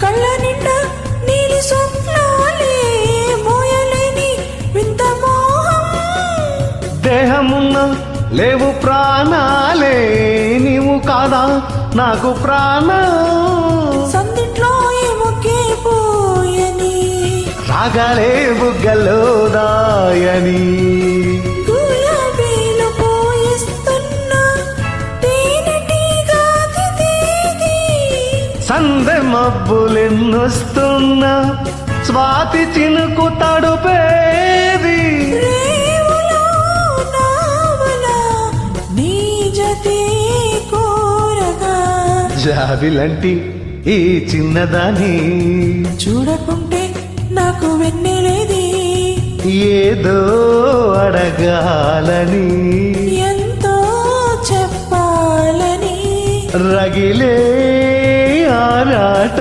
కళ్ళ నిండా నీలి స్వప్నాలే మోయలేని వింత మోహం. దేహమున్న లేవు ప్రాణాలే నీవు కాదా నాకు ప్రాణం. సందిట్లో ఏమొక్కే పోయని రాగాలే బుగ్గలో దాయని గులాబీలు పోయిస్తున్న తేనెటీగా తితేది. సందె మబ్బులెన్నొస్తున్న స్వాతి చినుకు తడుపేది. రేవులో నావలా నీ జతే కోరగా జాబిలంటి ఈ చిన్నదాని చూడకుంటే నాకు వెన్నెలేది. ఏదో అడగాలని ఎంతో చెప్పాలని రగిలే ఆరాట